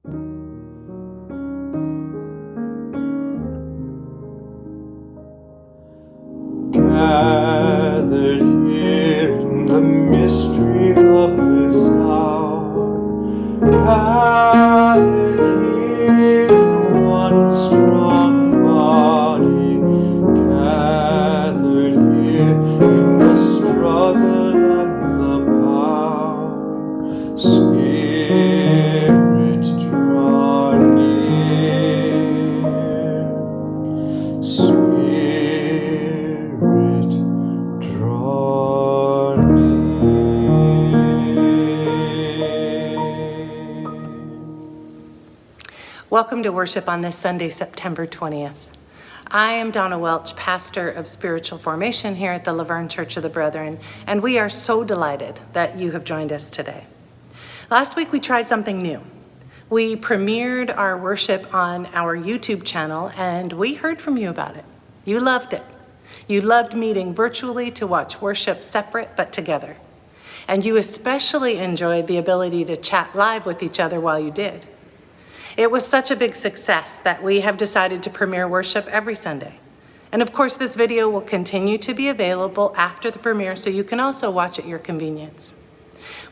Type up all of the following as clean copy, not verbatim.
Gathered here in the mystery of this hour, gathered here in one strong body, gathered here in the struggle and the power. Spirit, draw near. Spirit, draw near. Welcome to worship on this Sunday, September 20th. I am Dawna Welch, pastor of spiritual formation here at the Laverne Church of the Brethren, and we are so delighted that you have joined us today. Last week we tried something new. We premiered our worship on our YouTube channel, and we heard from you about it. You loved it. You loved meeting virtually to watch worship separate but together. And you especially enjoyed the ability to chat live with each other while you did. It was such a big success that we have decided to premiere worship every Sunday. And of course, this video will continue to be available after the premiere, so you can also watch at your convenience.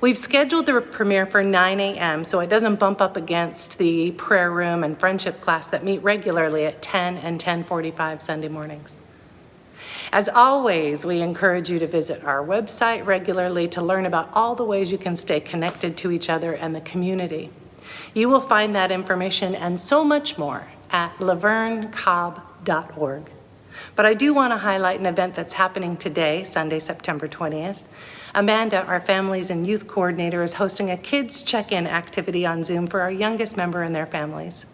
We've scheduled the premiere for 9 a.m. so it doesn't bump up against the prayer room and friendship class that meet regularly at 10 and 10:45 Sunday mornings. As always, we encourage you to visit our website regularly to learn about all the ways you can stay connected to each other and the community. You will find that information and so much more at lavernecobb.org. But I do want to highlight an event that's happening today, Sunday, September 20th. Amanda, our families and youth coordinator, is hosting a kids check-in activity on Zoom for our youngest member and their families.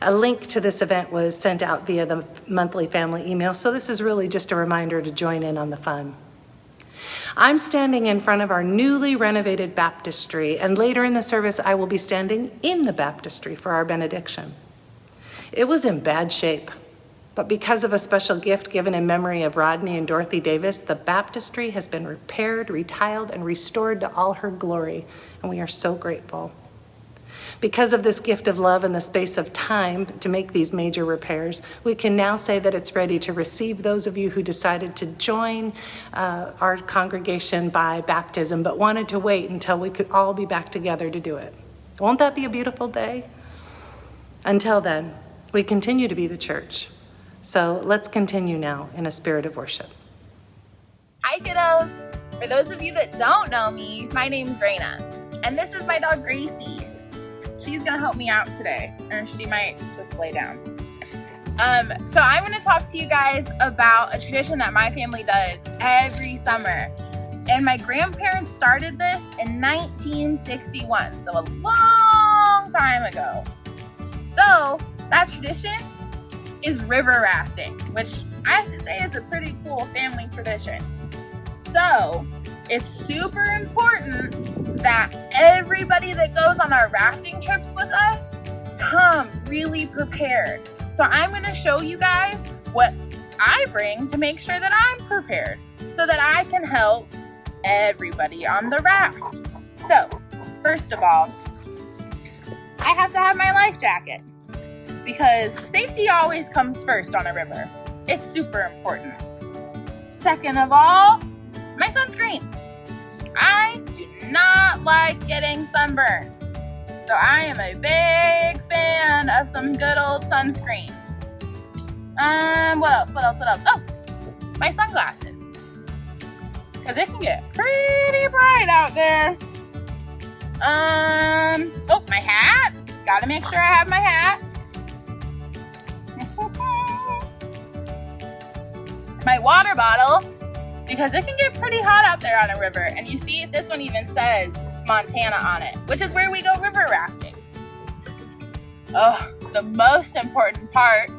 A link to this event was sent out via the monthly family email, so this is really just a reminder to join in on the fun. I'm standing in front of our newly renovated baptistry, and later in the service I will be standing in the baptistry for our benediction. It was in bad shape, but because of a special gift given in memory of Rodney and Dorothy Davis, the baptistry has been repaired, retiled, and restored to all her glory, and we are so grateful. Because of this gift of love and the space of time to make these major repairs, we can now say that it's ready to receive those of you who decided to join our congregation by baptism, but wanted to wait until we could all be back together to do it. Won't that be a beautiful day? Until then, we continue to be the church. So let's continue now in a spirit of worship. Hi kiddos! For those of you that don't know me, my name's Raina, and this is my dog Gracie. She's gonna help me out today, or she might just lay down. So I'm gonna talk to you guys about a tradition that my family does every summer. And my grandparents started this in 1961, so a long time ago. So that tradition is river rafting, which I have to say is a pretty cool family tradition. So it's super important that everybody that goes on our rafting trips with us come really prepared. So I'm gonna show you guys what I bring to make sure that I'm prepared so that I can help everybody on the raft. So first of all, I have to have my life jacket because safety always comes first on a river. It's super important. Second of all, my sunscreen. I do not like getting sunburned, so I am a big fan of some good old sunscreen. What else? Oh, my sunglasses, because it can get pretty bright out there. Oh, my hat. Gotta make sure I have my hat. My water bottle, because it can get pretty hot out there on a river. And you see, this one even says Montana on it, which is where we go river rafting. Oh, the most important part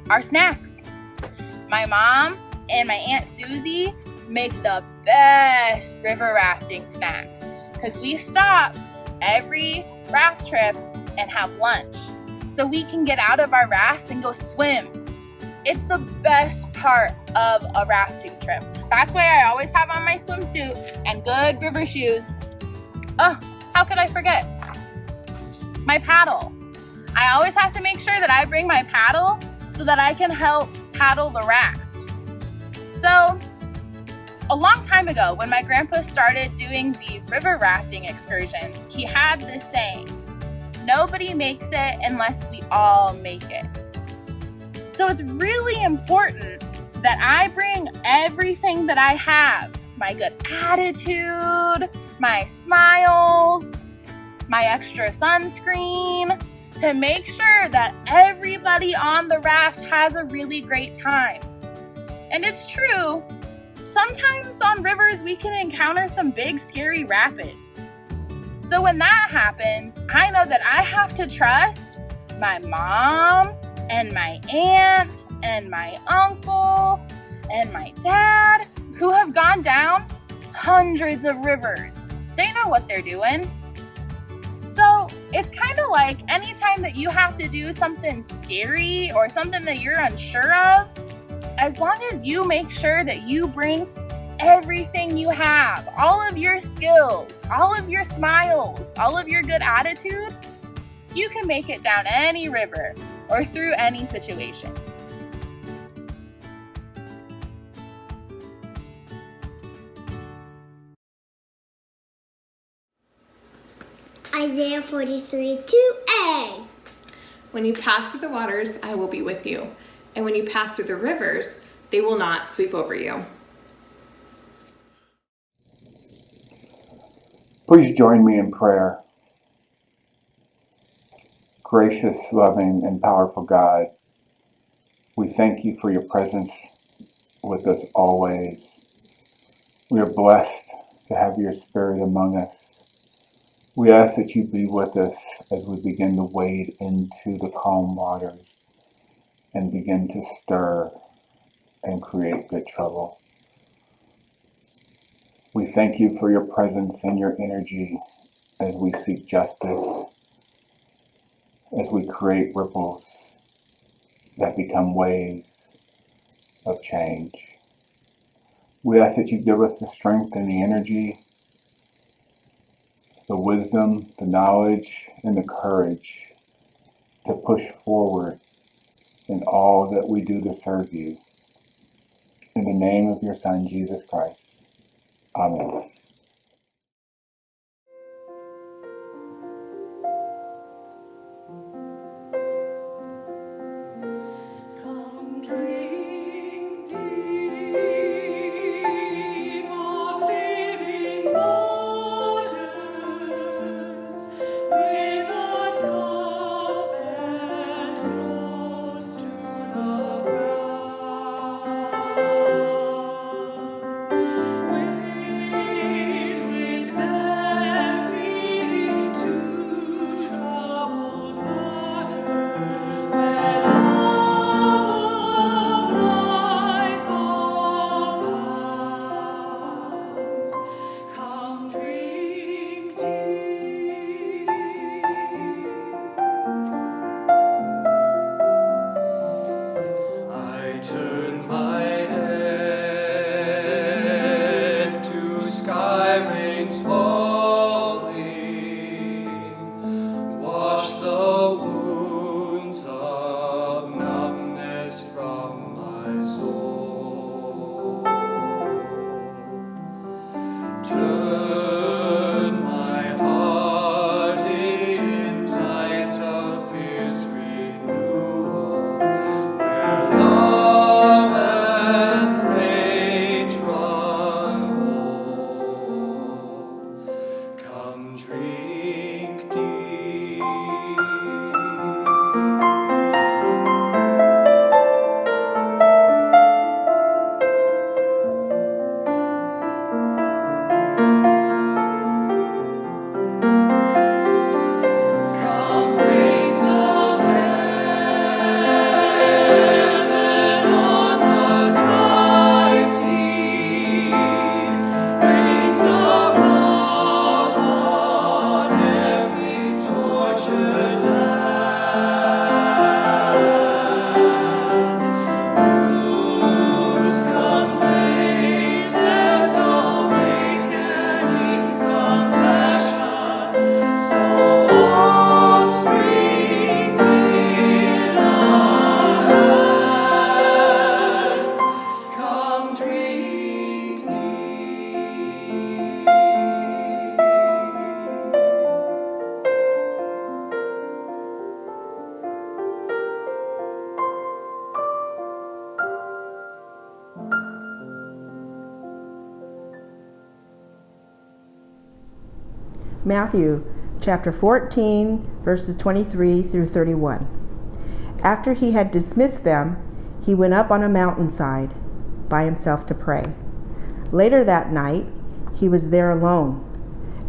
are snacks. My mom and my Aunt Susie make the best river rafting snacks because we stop every raft trip and have lunch so we can get out of our rafts and go swim. It's the best part of a rafting trip. That's why I always have on my swimsuit and good river shoes. Oh, how could I forget? My paddle. I always have to make sure that I bring my paddle so that I can help paddle the raft. So, a long time ago, when my grandpa started doing these river rafting excursions, he had this saying, "Nobody makes it unless we all make it." So it's really important that I bring everything that I have, my good attitude, my smiles, my extra sunscreen, to make sure that everybody on the raft has a really great time. And it's true, sometimes on rivers we can encounter some big scary rapids. So when that happens, I know that I have to trust my mom and my aunt and my uncle and my dad, who have gone down hundreds of rivers. They know what they're doing. So it's kind of like anytime that you have to do something scary or something that you're unsure of, as long as you make sure that you bring everything you have, all of your skills, all of your smiles, all of your good attitude, you can make it down any river or through any situation. Isaiah 43:2a. When you pass through the waters, I will be with you. And when you pass through the rivers, they will not sweep over you. Please join me in prayer. Gracious, loving, and powerful God, we thank you for your presence with us always. We are blessed to have your Spirit among us. We ask that you be with us as we begin to wade into the calm waters and begin to stir and create good trouble. We thank you for your presence and your energy as we seek justice, as we create ripples that become waves of change. We ask that you give us the strength and the energy, the wisdom, the knowledge, and the courage to push forward in all that we do to serve you. In the name of your Son, Jesus Christ. Amen. Come drink deep of living waters, without cup and close to the ground. Wade with bare feet into troubled waters, where love of life abounds. Come drink deep. I turn my head to sky rains falling, wash the wounds of numbness from my soul. Turn my heart in tides of fierce renewal, where love and rage run whole. Come drink deep. Matthew chapter 14, verses 23 through 31. After he had dismissed them, he went up on a mountainside by himself to pray. Later that night, he was there alone,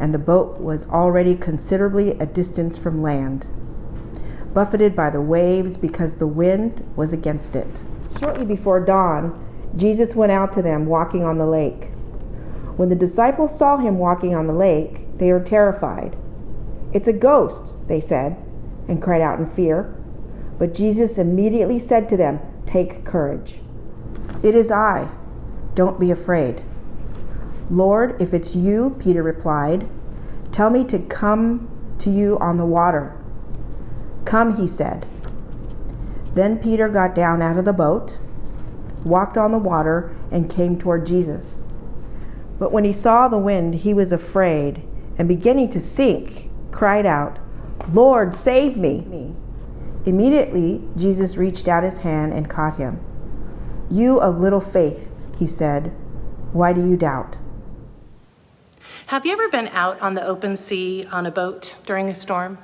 and the boat was already considerably a distance from land, buffeted by the waves because the wind was against it. Shortly before dawn, Jesus went out to them walking on the lake. When the disciples saw him walking on the lake, they were terrified. "It's a ghost," they said, and cried out in fear. But Jesus immediately said to them, "Take courage. It is I. Don't be afraid." "Lord, if it's you," Peter replied, "tell me to come to you on the water." "Come," he said. Then Peter got down out of the boat, walked on the water, and came toward Jesus. But when he saw the wind, he was afraid, and beginning to sink, cried out, "Lord, save me." Immediately, Jesus reached out his hand and caught him. "You of little faith," he said, "why do you doubt?" Have you ever been out on the open sea on a boat during a storm?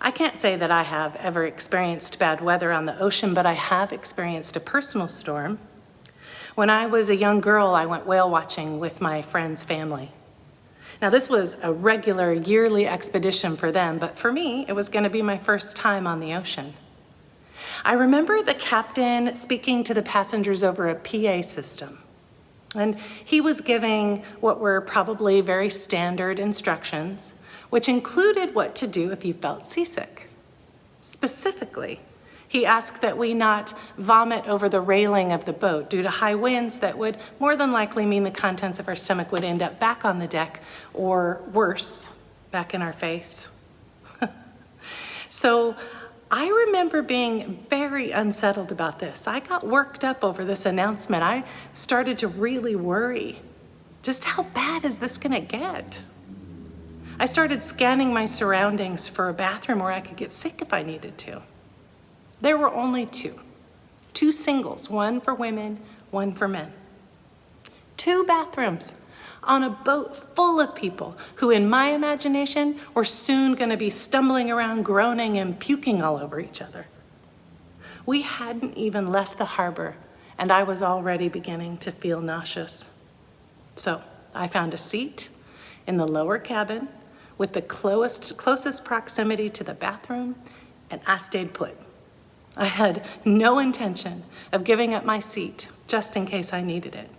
I can't say that I have ever experienced bad weather on the ocean, but I have experienced a personal storm. When I was a young girl, I went whale watching with my friend's family. Now, this was a regular yearly expedition for them, but for me, it was going to be my first time on the ocean. I remember the captain speaking to the passengers over a PA system, and he was giving what were probably very standard instructions, which included what to do if you felt seasick. Specifically, he asked that we not vomit over the railing of the boat due to high winds that would more than likely mean the contents of our stomach would end up back on the deck, or worse, back in our face. So I remember being very unsettled about this. I got worked up over this announcement. I started to really worry. Just how bad is this gonna get? I started scanning my surroundings for a bathroom where I could get sick if I needed to. There were only two singles, one for women, one for men. 2 bathrooms on a boat full of people who, in my imagination, were soon going to be stumbling around, groaning and puking all over each other. We hadn't even left the harbor, and I was already beginning to feel nauseous. So I found a seat in the lower cabin with the closest proximity to the bathroom, and I stayed put. I had no intention of giving up my seat just in case I needed it.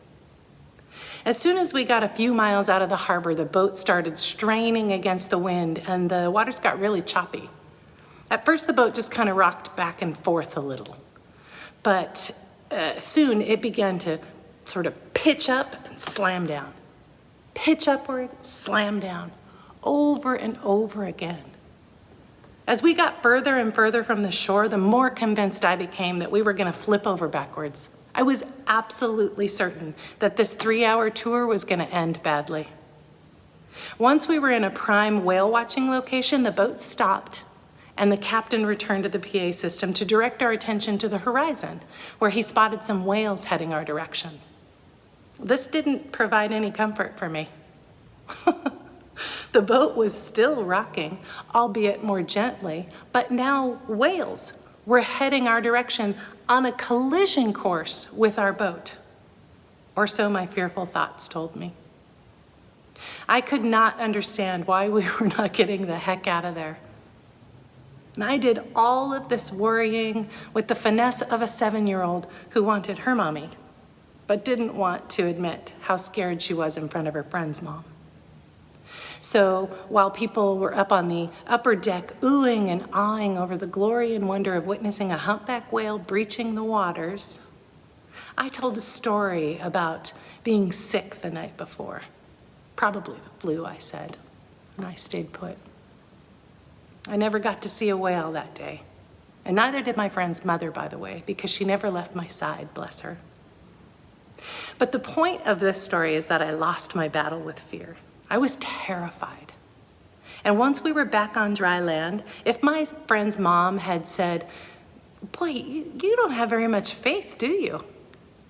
As soon as we got a few miles out of the harbor, the boat started straining against the wind and the waters got really choppy. At first, the boat just kind of rocked back and forth a little, but soon it began to sort of pitch up and slam down. Pitch upward, slam down, over and over again. As we got further and further from the shore, the more convinced I became that we were going to flip over backwards. I was absolutely certain that this 3-hour tour was going to end badly. Once we were in a prime whale watching location, the boat stopped and the captain returned to the PA system to direct our attention to the horizon, where he spotted some whales heading our direction. This didn't provide any comfort for me. The boat was still rocking, albeit more gently, but now whales were heading our direction on a collision course with our boat. Or so my fearful thoughts told me. I could not understand why we were not getting the heck out of there. And I did all of this worrying with the finesse of a 7-year-old who wanted her mommy, but didn't want to admit how scared she was in front of her friend's mom. So while people were up on the upper deck oohing and awing over the glory and wonder of witnessing a humpback whale breaching the waters, I told a story about being sick the night before. Probably the flu, I said, and I stayed put. I never got to see a whale that day, and neither did my friend's mother, by the way, because she never left my side, bless her. But the point of this story is that I lost my battle with fear. I was terrified. And once we were back on dry land, if my friend's mom had said, "Boy, you don't have very much faith, do you?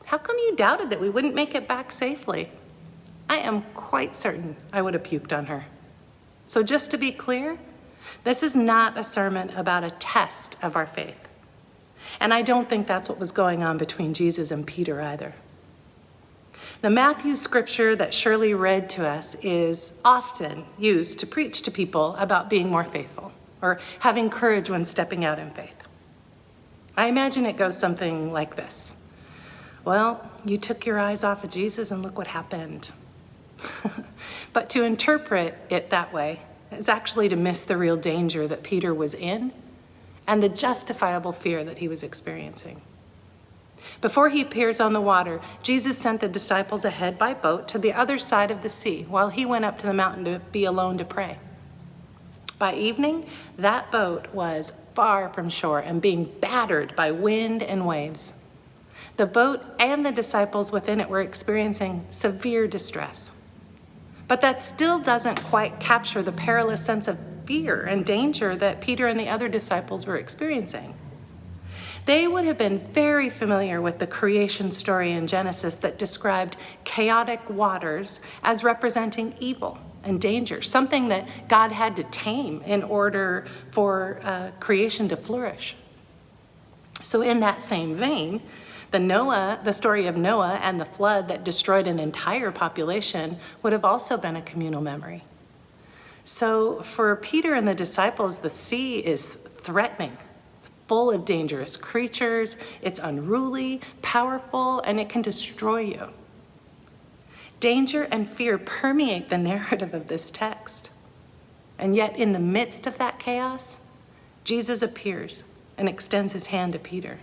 How come you doubted that we wouldn't make it back safely?" I am quite certain I would have puked on her. So just to be clear, this is not a sermon about a test of our faith. And I don't think that's what was going on between Jesus and Peter either. The Matthew scripture that Shirley read to us is often used to preach to people about being more faithful or having courage when stepping out in faith. I imagine it goes something like this. Well, you took your eyes off of Jesus and look what happened. But to interpret it that way is actually to miss the real danger that Peter was in and the justifiable fear that he was experiencing. Before he appears on the water, Jesus sent the disciples ahead by boat to the other side of the sea while he went up to the mountain to be alone to pray. By evening, that boat was far from shore and being battered by wind and waves. The boat and the disciples within it were experiencing severe distress. But that still doesn't quite capture the perilous sense of fear and danger that Peter and the other disciples were experiencing. They would have been very familiar with the creation story in Genesis that described chaotic waters as representing evil and danger, something that God had to tame in order for creation to flourish. So in that same vein, the story of Noah and the flood that destroyed an entire population would have also been a communal memory. So for Peter and the disciples, the sea is threatening, full of dangerous creatures. It's unruly, powerful, and it can destroy you. Danger and fear permeate the narrative of this text. And yet in the midst of that chaos, Jesus appears and extends his hand to Peter.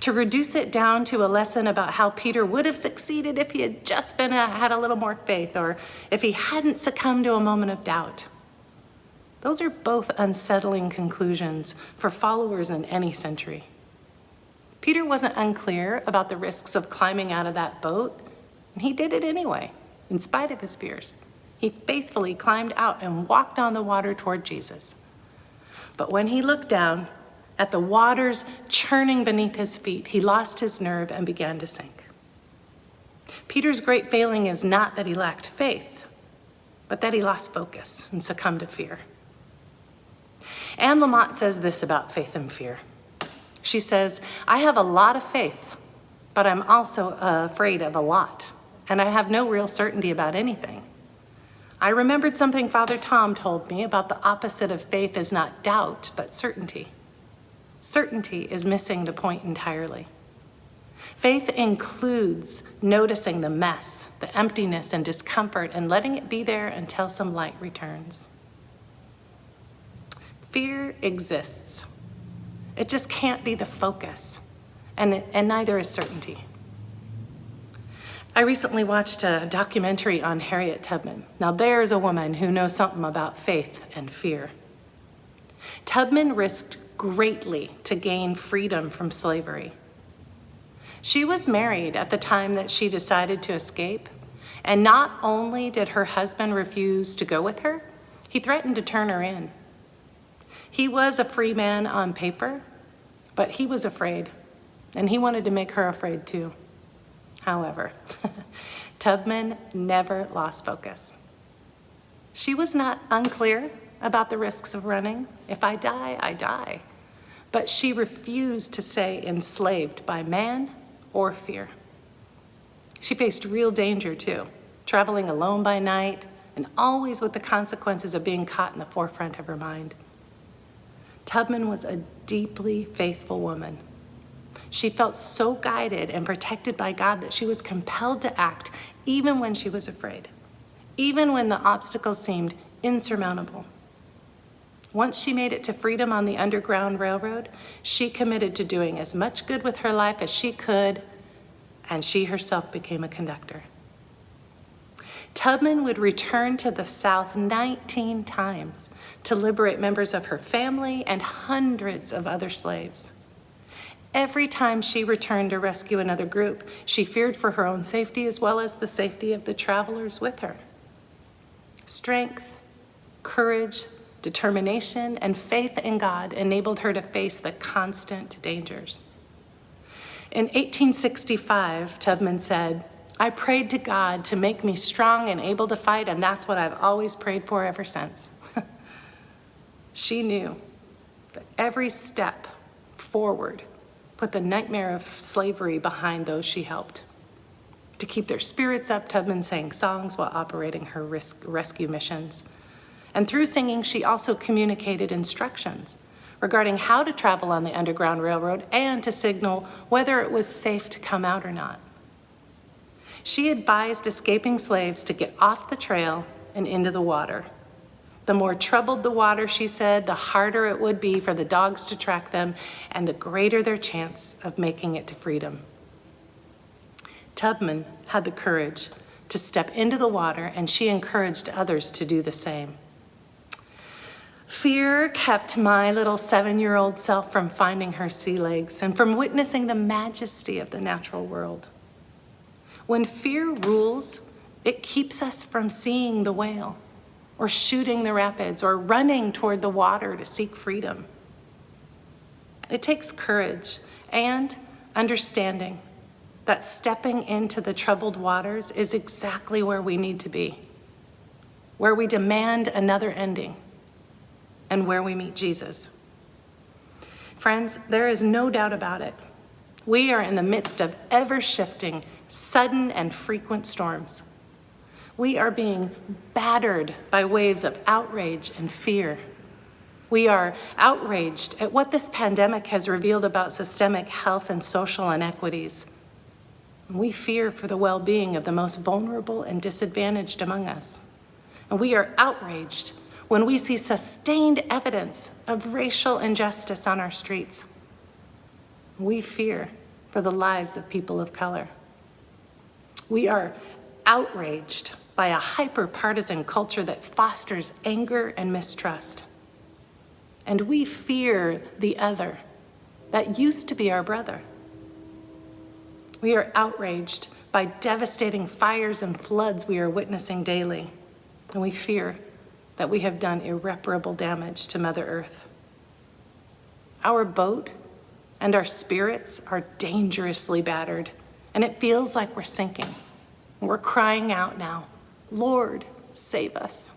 To reduce it down to a lesson about how Peter would have succeeded if he had just had a little more faith, or if he hadn't succumbed to a moment of doubt. Those are both unsettling conclusions for followers in any century. Peter wasn't unclear about the risks of climbing out of that boat, and he did it anyway, in spite of his fears. He faithfully climbed out and walked on the water toward Jesus. But when he looked down at the waters churning beneath his feet, he lost his nerve and began to sink. Peter's great failing is not that he lacked faith, but that he lost focus and succumbed to fear. Anne Lamott says this about faith and fear. She says, I have a lot of faith, but I'm also afraid of a lot, and I have no real certainty about anything. I remembered something Father Tom told me about the opposite of faith is not doubt, but certainty. Certainty is missing the point entirely. Faith includes noticing the mess, the emptiness and discomfort, and letting it be there until some light returns. Fear exists. It just can't be the focus, and neither is certainty. I recently watched a documentary on Harriet Tubman. Now there's a woman who knows something about faith and fear. Tubman risked greatly to gain freedom from slavery. She was married at the time that she decided to escape, and not only did her husband refuse to go with her, he threatened to turn her in. He was a free man on paper, but he was afraid, and he wanted to make her afraid too. However, Tubman never lost focus. She was not unclear about the risks of running. If I die, I die. But she refused to stay enslaved by man or fear. She faced real danger too, traveling alone by night and always with the consequences of being caught in the forefront of her mind. Tubman was a deeply faithful woman. She felt so guided and protected by God that she was compelled to act even when she was afraid, even when the obstacles seemed insurmountable. Once she made it to freedom on the Underground Railroad, she committed to doing as much good with her life as she could, and she herself became a conductor. Tubman would return to the South 19 times to liberate members of her family and hundreds of other slaves. Every time she returned to rescue another group, she feared for her own safety as well as the safety of the travelers with her. Strength, courage, determination, and faith in God enabled her to face the constant dangers. In 1865, Tubman said, I prayed to God to make me strong and able to fight, and that's what I've always prayed for ever since. She knew that every step forward put the nightmare of slavery behind those she helped. To keep their spirits up, Tubman sang songs while operating her rescue missions. And through singing, she also communicated instructions regarding how to travel on the Underground Railroad and to signal whether it was safe to come out or not. She advised escaping slaves to get off the trail and into the water. The more troubled the water, she said, the harder it would be for the dogs to track them and the greater their chance of making it to freedom. Tubman had the courage to step into the water, and she encouraged others to do the same. Fear kept my little 7-year-old self from finding her sea legs and from witnessing the majesty of the natural world. When fear rules, it keeps us from seeing the whale or shooting the rapids or running toward the water to seek freedom. It takes courage and understanding that stepping into the troubled waters is exactly where we need to be, where we demand another ending, and where we meet Jesus. Friends, there is no doubt about it. We are in the midst of ever-shifting, sudden and frequent storms. We are being battered by waves of outrage and fear. We are outraged at what this pandemic has revealed about systemic health and social inequities. We fear for the well-being of the most vulnerable and disadvantaged among us. And we are outraged when we see sustained evidence of racial injustice on our streets. We fear for the lives of people of color. We are outraged by a hyper-partisan culture that fosters anger and mistrust. And we fear the other that used to be our brother. We are outraged by devastating fires and floods we are witnessing daily. And we fear that we have done irreparable damage to Mother Earth. Our boat and our spirits are dangerously battered, and it feels like we're sinking. We're crying out now, Lord, save us.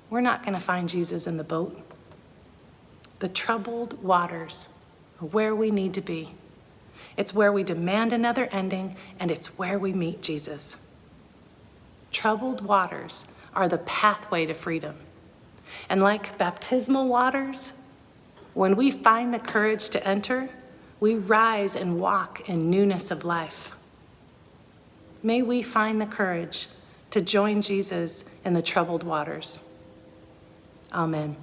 We're not going to find Jesus in the boat. The troubled waters are where we need to be. It's where we demand another ending, and it's where we meet Jesus. Troubled waters are the pathway to freedom. And like baptismal waters, when we find the courage to enter, we rise and walk in newness of life. May we find the courage to join Jesus in the troubled waters. Amen.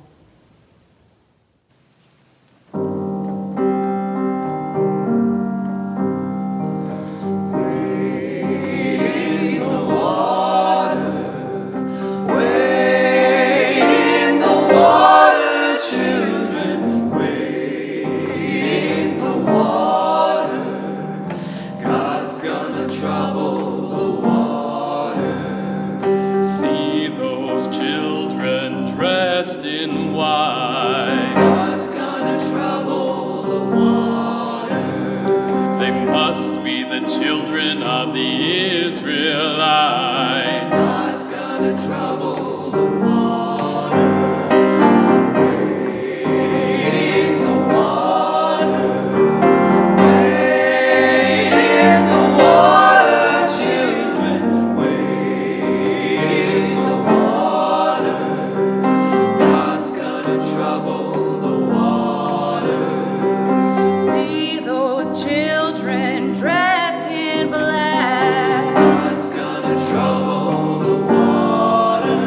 Children of the Israelites. God's gonna trouble the water. Wade in the water. Wade in the water, children. Wade in the water. God's gonna trouble the water. See those children dressed in black. God's gonna trouble the water.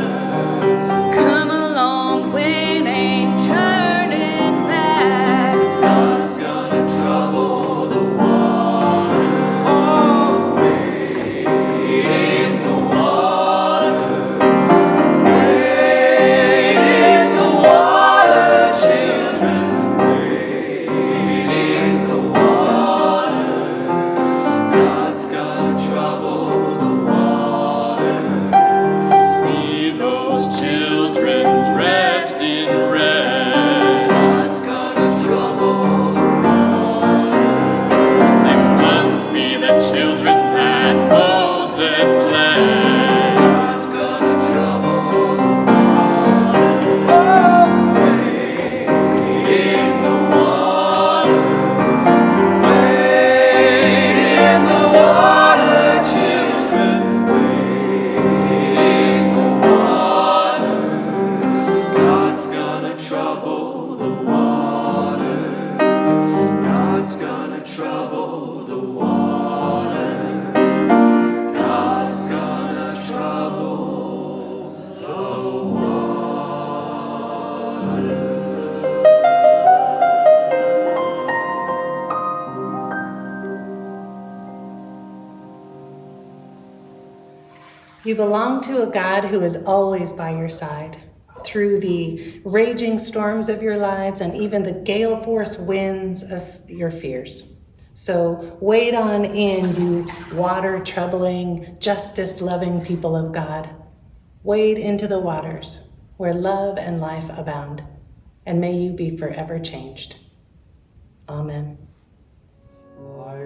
You belong to a God who is always by your side through the raging storms of your lives and even the gale force winds of your fears. So wade on in, you water-troubling, justice-loving people of God. Wade into the waters where love and life abound, and may you be forever changed. Amen. Thy